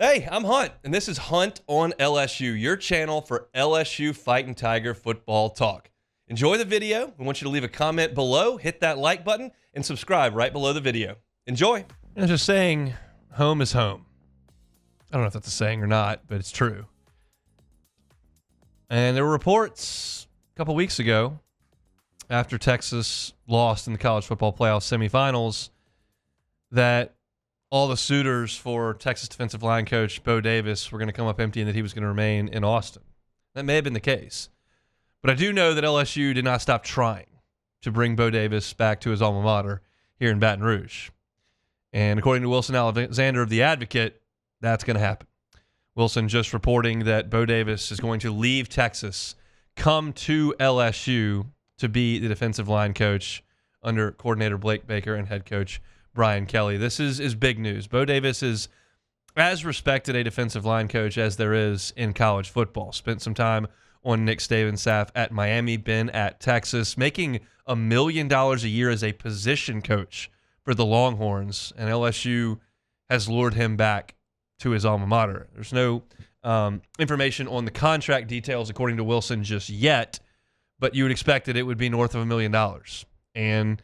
Hey, I'm Hunt, and this is Hunt on LSU, your channel for LSU Fighting Tiger football talk. Enjoy the video. We want you to leave a comment below, hit that like button, and subscribe right below the video. Enjoy. It's just saying home is home. I don't know if that's a saying or not, but it's true. And there were reports a couple weeks ago after Texas lost in the college football playoff semifinals that all the suitors for Texas defensive line coach Bo Davis were going to come up empty and that he was going to remain in Austin. That may have been the case. But I do know that LSU did not stop trying to bring Bo Davis back to his alma mater here in Baton Rouge. And according to Wilson Alexander of The Advocate, that's going to happen. Wilson just reporting that Bo Davis is going to leave Texas, come to LSU to be the defensive line coach under coordinator Blake Baker and head coach Brian Kelly. This is big news. Bo Davis is as respected a defensive line coach as there is in college football. Spent some time on Nick Saban's staff at Miami, been at Texas, making $1 million a year as a position coach for the Longhorns, and LSU has lured him back to his alma mater. There's no information on the contract details, according to Wilson, just yet, but you would expect that it would be north of $1 million. And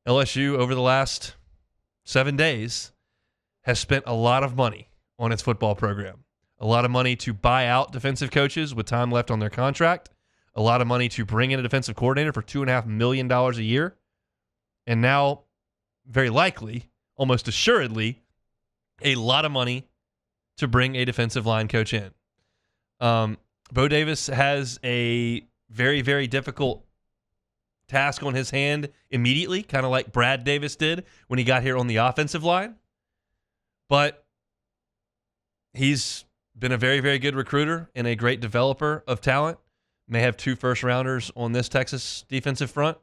LSU, over the last 7 days, has spent a lot of money on its football program. A lot of money to buy out defensive coaches with time left on their contract. A lot of money to bring in a defensive coordinator for $2.5 million a year. And now, very likely, almost assuredly, a lot of money to bring a defensive line coach in. Bo Davis has a very, very difficult task on his hand immediately, kind of like Brad Davis did when he got here on the offensive line. But he's been a very, very good recruiter and a great developer of talent. May have 2 first-rounders on this Texas defensive front.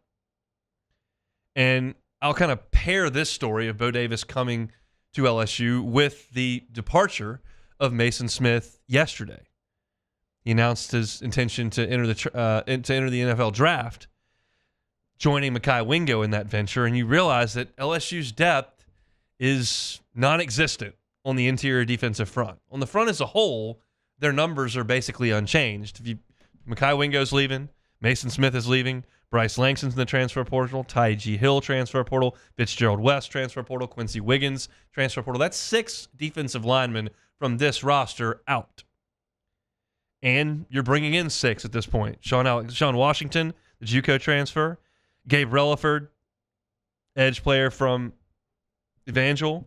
And I'll kind of pair this story of Bo Davis coming to LSU with the departure of Mason Smith yesterday. He announced his intention to enter the NFL draft, joining Mekhi Wingo in that venture, and you realize that LSU's depth is non-existent on the interior defensive front. On the front as a whole, their numbers are basically unchanged. Mekhi Wingo's leaving, Mason Smith is leaving, Bryce Langston's in the transfer portal, Ty G. Hill transfer portal, Fitzgerald West transfer portal, Quincy Wiggins transfer portal. That's 6 defensive linemen from this roster out. And you're bringing in 6 at this point. Sean Washington, the JUCO transfer, Gabe Relaford, edge player from Evangel,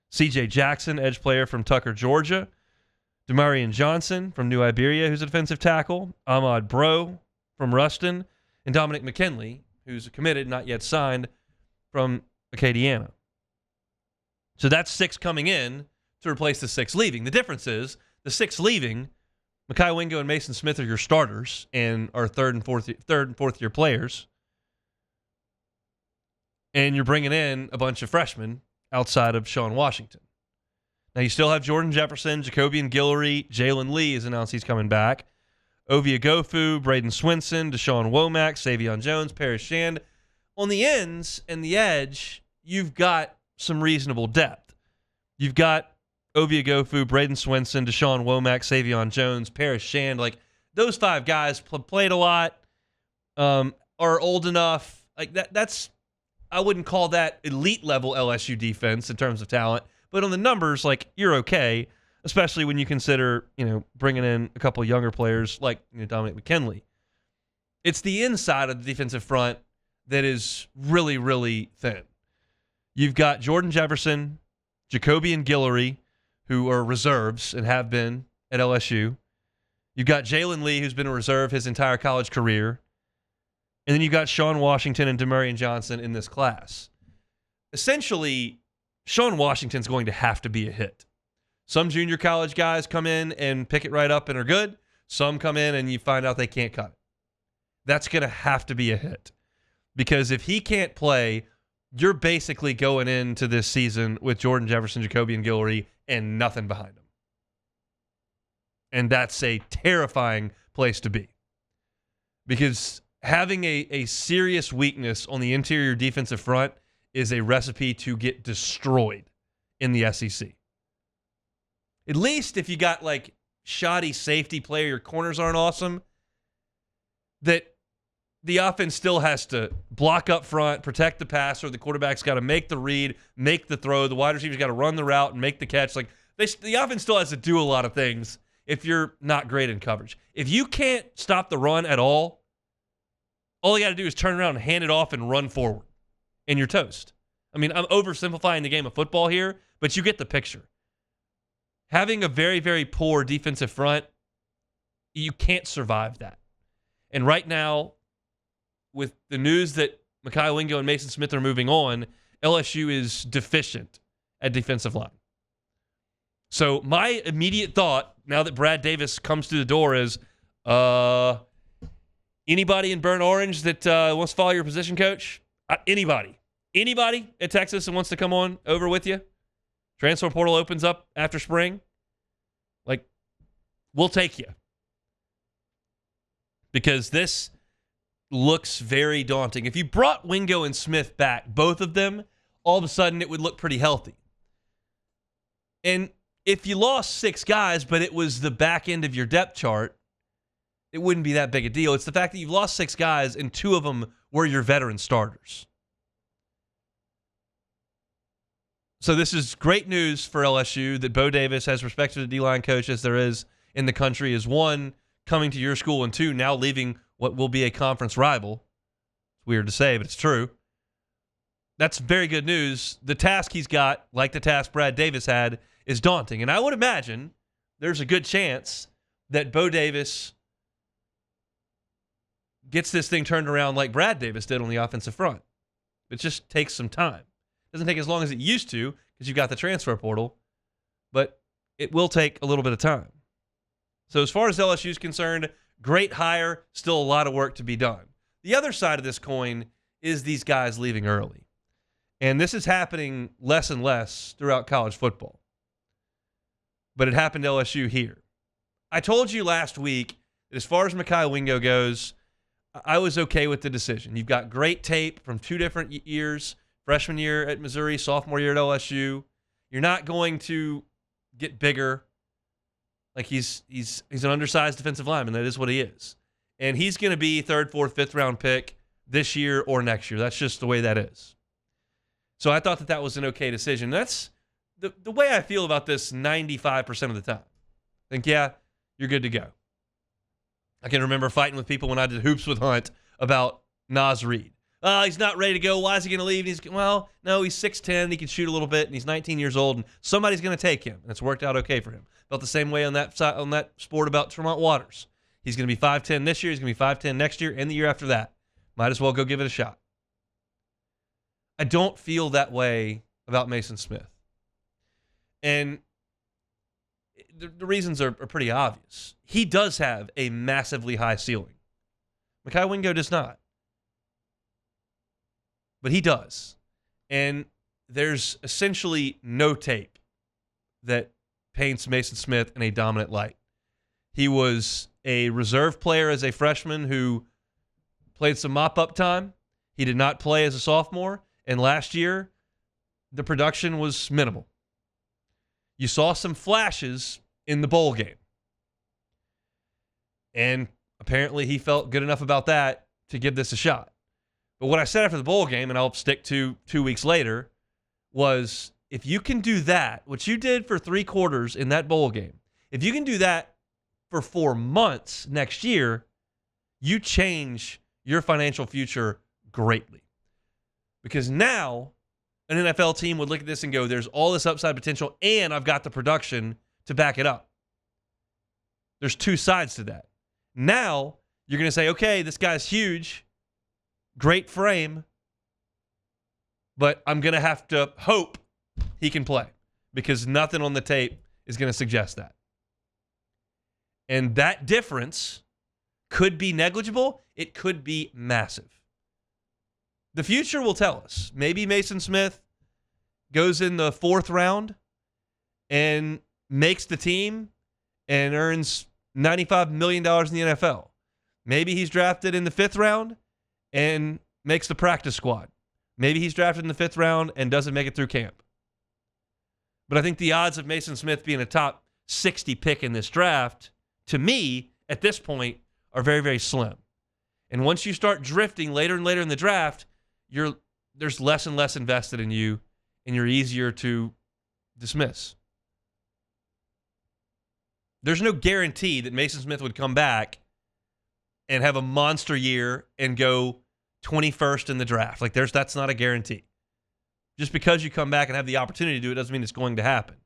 C.J. Jackson, edge player from Tucker, Georgia, Demarion Johnson from New Iberia, who's a defensive tackle, Ahmad Bro from Ruston, and Dominic McKinley, who's committed, not yet signed, from Acadiana. So that's 6 coming in to replace the 6 leaving. The difference is the 6 leaving, Mekhi Wingo and Mason Smith are your starters and are third and fourth year players. And you're bringing in a bunch of freshmen outside of Sean Washington. Now, you still have Jordan Jefferson, Jacobian Guillory, Jalen Lee has announced he's coming back, Ovia Gofu, Braden Swinson, Deshaun Womack, Savion Jones, Paris Shand. On the ends and the edge, you've got some reasonable depth. You've got Ovia Gofu, Braden Swinson, Deshaun Womack, Savion Jones, Paris Shand. Like, those 5 guys played a lot, are old enough. Like, that's... I wouldn't call that elite level LSU defense in terms of talent, but on the numbers, like, you're okay, especially when you consider, bringing in a couple of younger players like Dominic McKinley. It's the inside of the defensive front that is really, really thin. You've got Jordan Jefferson, Jacobian Guillory, who are reserves and have been at LSU. You've got Jalen Lee, who's been a reserve his entire college career. And then you've got Sean Washington and Demarion Johnson in this class. Essentially, Sean Washington's going to have to be a hit. Some junior college guys come in and pick it right up and are good. Some come in and you find out they can't cut it. That's going to have to be a hit. Because if he can't play, you're basically going into this season with Jordan Jefferson, Jacobian Guillory, and nothing behind him. And that's a terrifying place to be. Because having a serious weakness on the interior defensive front is a recipe to get destroyed in the SEC. At least if you got like shoddy safety play, your corners aren't awesome, that the offense still has to block up front, protect the passer. The quarterback's got to make the read, make the throw. The wide receiver's got to run the route and make the catch. Like the offense still has to do a lot of things if you're not great in coverage. If you can't stop the run at all you got to do is turn around and hand it off and run forward, and you're toast. I mean, I'm oversimplifying the game of football here, but you get the picture. Having a very, very poor defensive front, you can't survive that. And right now, with the news that Mekhi Wingo and Mason Smith are moving on, LSU is deficient at defensive line. So my immediate thought, now that Brad Davis comes through the door, is anybody in burnt orange that wants to follow your position coach? Anybody at Texas that wants to come on over with you? Transfer portal opens up after spring. Like, we'll take you. Because this looks very daunting. If you brought Wingo and Smith back, both of them, all of a sudden it would look pretty healthy. And if you lost 6 guys, but it was the back end of your depth chart, it wouldn't be that big a deal. It's the fact that you've lost 6 guys and 2 of them were your veteran starters. So this is great news for LSU that Bo Davis, as respected a D-line coach as there is in the country, is 1, coming to your school, and 2, now leaving what will be a conference rival. It's weird to say, but it's true. That's very good news. The task he's got, like the task Brad Davis had, is daunting. And I would imagine there's a good chance that Bo Davis gets this thing turned around like Brad Davis did on the offensive front. It just takes some time. It doesn't take as long as it used to because you've got the transfer portal, but it will take a little bit of time. So as far as LSU is concerned, great hire, still a lot of work to be done. The other side of this coin is these guys leaving early. And this is happening less and less throughout college football. But it happened to LSU here. I told you last week that as far as Mekhi Wingo goes, I was okay with the decision. You've got great tape from 2 different years, freshman year at Missouri, sophomore year at LSU. You're not going to get bigger. Like he's an undersized defensive lineman. That is what he is. And he's going to be 3rd, 4th, 5th round pick this year or next year. That's just the way that is. So I thought that was an okay decision. That's the way I feel about this 95% of the time. I think, yeah, you're good to go. I can remember fighting with people when I did Hoops with Hunt about Naz Reid. Oh, he's not ready to go. Why is he going to leave? And no, he's 6'10". He can shoot a little bit, and he's 19 years old, and somebody's going to take him, and it's worked out okay for him. Felt the same way on that sport about Tremont Waters. He's going to be 5'10" this year. He's going to be 5'10" next year and the year after that. Might as well go give it a shot. I don't feel that way about Mason Smith. And the reasons are pretty obvious. He does have a massively high ceiling. Mekhi Wingo does not. But he does. And there's essentially no tape that paints Mason Smith in a dominant light. He was a reserve player as a freshman who played some mop-up time. He did not play as a sophomore. And last year, the production was minimal. You saw some flashes in the bowl game. And apparently he felt good enough about that to give this a shot. But what I said after the bowl game, and I'll stick to 2 weeks later, was if you can do that, what you did for 3 quarters in that bowl game, if you can do that for 4 months next year, you change your financial future greatly. Because now an NFL team would look at this and go, there's all this upside potential, and I've got the production to back it up. There's 2 sides to that. Now you're going to say, okay, this guy's huge, great frame, but I'm going to have to hope he can play because nothing on the tape is going to suggest that. And that difference could be negligible. It could be massive. The future will tell us. Maybe Mason Smith goes in the 4th round and makes the team and earns $95 million in the NFL. Maybe he's drafted in the 5th round and makes the practice squad. Maybe he's drafted in the 5th round and doesn't make it through camp. But I think the odds of Mason Smith being a top 60 pick in this draft, to me, at this point, are very, very slim. And once you start drifting later and later in the draft, there's less and less invested in you, and you're easier to dismiss. There's no guarantee that Mason Smith would come back and have a monster year and go 21st in the draft. Like, that's not a guarantee. Just because you come back and have the opportunity to do it doesn't mean it's going to happen.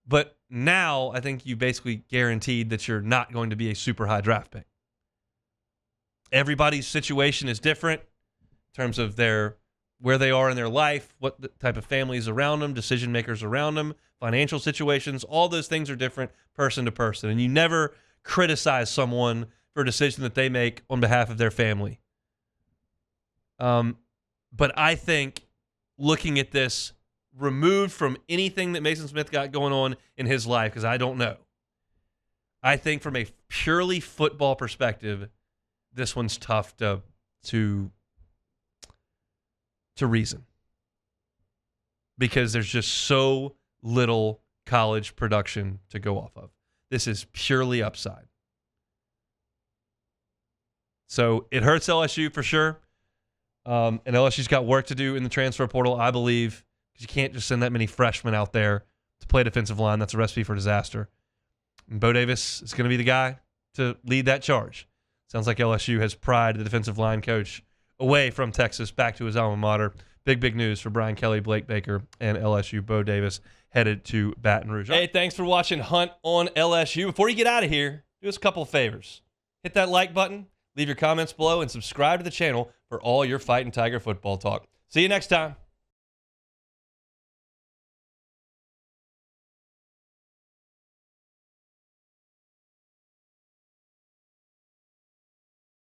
But now I think you basically guaranteed that you're not going to be a super high draft pick. Everybody's situation is different in terms of where they are in their life, what the type of families around them, decision makers around them, financial situations. All those things are different person to person. And you never criticize someone for a decision that they make on behalf of their family. But I think looking at this, removed from anything that Mason Smith got going on in his life, because I don't know, I think from a purely football perspective, this one's tough to reason, because there's just so little college production to go off of. This is purely upside. So it hurts LSU for sure. And LSU's got work to do in the transfer portal, I believe, because you can't just send that many freshmen out there to play defensive line. That's a recipe for disaster. And Bo Davis is going to be the guy to lead that charge. Sounds like LSU has pried the defensive line coach away from Texas back to his alma mater. Big news for Brian Kelly, Blake Baker, and LSU. Bo Davis headed to Baton Rouge. Hey, thanks for watching Hunt on LSU. Before you get out of here, do us a couple of favors. Hit that like button, leave your comments below, and subscribe to the channel for all your Fighting Tiger football talk. See you next time.